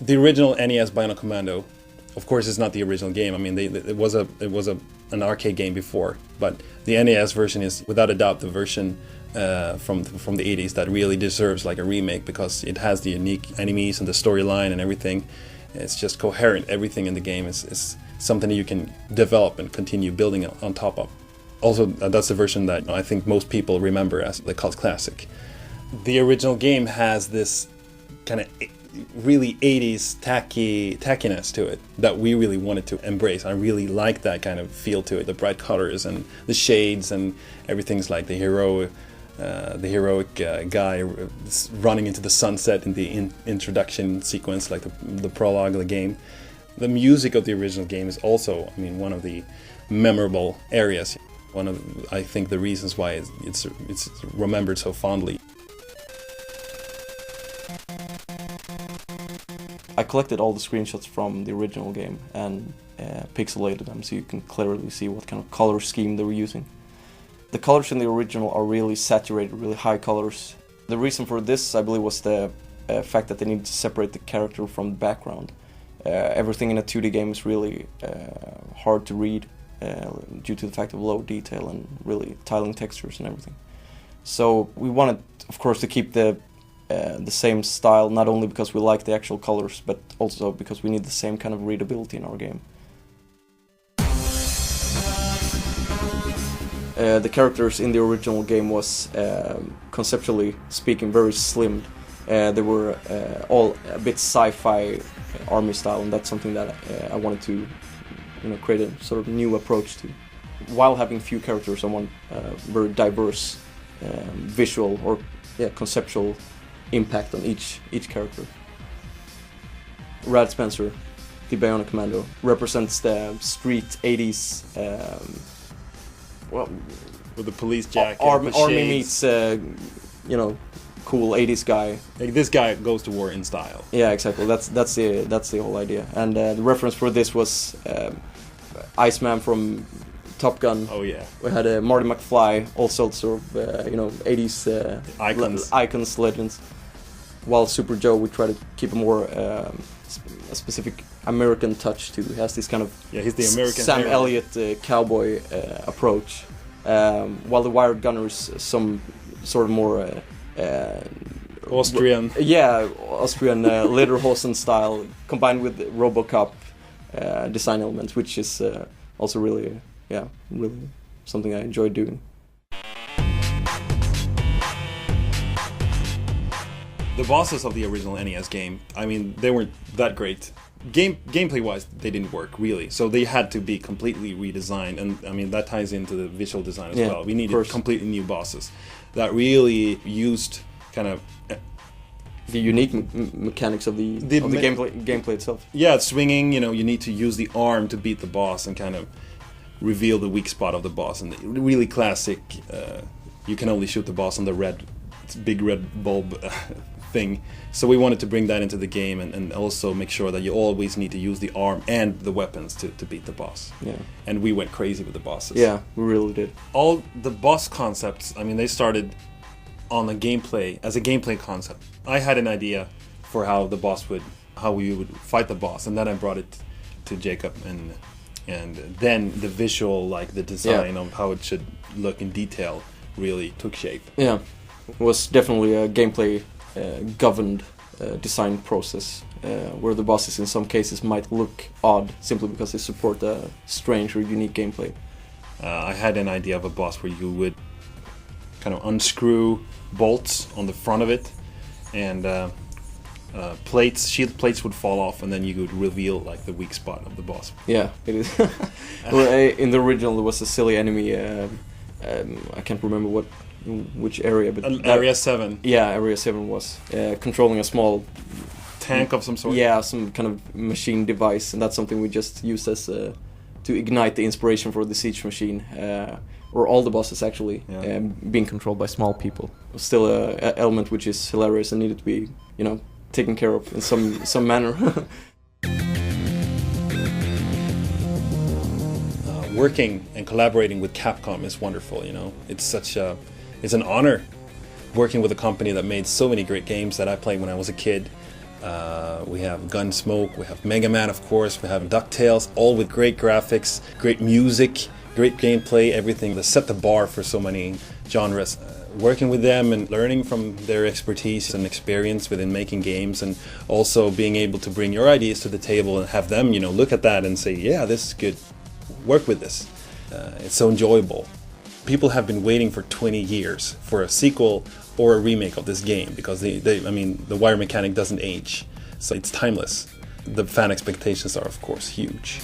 The original NES Bioinc Commando, of course, is not the original game. I mean, it was an arcade game before, but the NES version is without a doubt the version from the 80s that really deserves like a remake, because it has the unique enemies and the storyline and everything. It's just coherent. Everything in the game is something that you can develop and continue building on top of. Also, that's the version that I think most people remember as the cult classic. The original game has this kind of really 80s tackiness to it that we really wanted to embrace. I really like that kind of feel to it, the bright colors and the shades and everything's like the heroic guy running into the sunset in the introduction sequence, like the prologue of the game. The music of the original game is also, I mean, one of the memorable areas. One of, I think, the reasons why it's remembered so fondly. I collected all the screenshots from the original game and pixelated them so you can clearly see what kind of color scheme they were using. The colors in the original are really saturated, really high colors. The reason for this, I believe, was the fact that they needed to separate the character from the background. Everything in a 2D game is really hard to read due to the fact of low detail and really tiling textures and everything. So we wanted, of course, to keep the same style, not only because we like the actual colors, but also because we need the same kind of readability in our game. The characters in the original game was, conceptually speaking, very slim. They were all a bit sci-fi army style, and that's something that I wanted to, create a sort of new approach to. While having few characters, I want very diverse visual or conceptual impact on each character. Rad Spencer, the Bioinc Commando, represents the street 80s. With the police jacket, army meets, cool 80s guy. Like, this guy goes to war in style. Yeah, exactly. That's the whole idea. And the reference for this was Iceman from Top Gun. Oh yeah. We had Marty McFly, also sort of 80s icons, legends. While Super Joe, we try to keep a more a specific American touch to. He has this kind of he's the American Sam hero. Elliott cowboy approach. While the Wired Gunner is some sort of more Austrian. Austrian Lederhosen style combined with RoboCop design elements, which is also really something I enjoy doing. The bosses of the original NES game, I mean, they weren't that great. Gameplay-wise, they didn't work, really. So they had to be completely redesigned, and I mean, that ties into the visual design as well. We needed completely new bosses that really used kind of the unique mechanics of the gameplay itself. Yeah, it's swinging, you need to use the arm to beat the boss and kind of reveal the weak spot of the boss. And the really classic, you can only shoot the boss on the big red bulb thing. So we wanted to bring that into the game and also make sure that you always need to use the arm and the weapons to beat the boss. Yeah. And we went crazy with the bosses. Yeah, we really did. All the boss concepts, I mean, they started on a gameplay concept. I had an idea for how we would fight the boss, and then I brought it to Jacob, and then the visual, like the design of how it should look in detail, really took shape. Yeah, it was definitely a gameplay governed design process, where the bosses in some cases might look odd simply because they support a strange or unique gameplay. I had an idea of a boss where you would kind of unscrew bolts on the front of it, and shield plates would fall off, and then you would reveal like the weak spot of the boss. Yeah, it is. Well, in the original there was a silly enemy, I can't remember which area, but Area 7. Yeah, Area 7 was controlling a small tank of some sort. Yeah, some kind of machine device, and that's something we just used as to ignite the inspiration for the siege machine, or all the bosses actually being controlled by small people. Still a element which is hilarious and needed to be taken care of in some manner. Working and collaborating with Capcom is wonderful. It's an honor working with a company that made so many great games that I played when I was a kid. We have Gunsmoke, we have Mega Man, of course, we have DuckTales, all with great graphics, great music, great gameplay, everything that set the bar for so many genres. Working with them and learning from their expertise and experience within making games, and also being able to bring your ideas to the table and have them, look at that and say, yeah, this is good, work with this. It's so enjoyable. People have been waiting for 20 years for a sequel or a remake of this game, because the wire mechanic doesn't age, so it's timeless. The fan expectations are, of course, huge.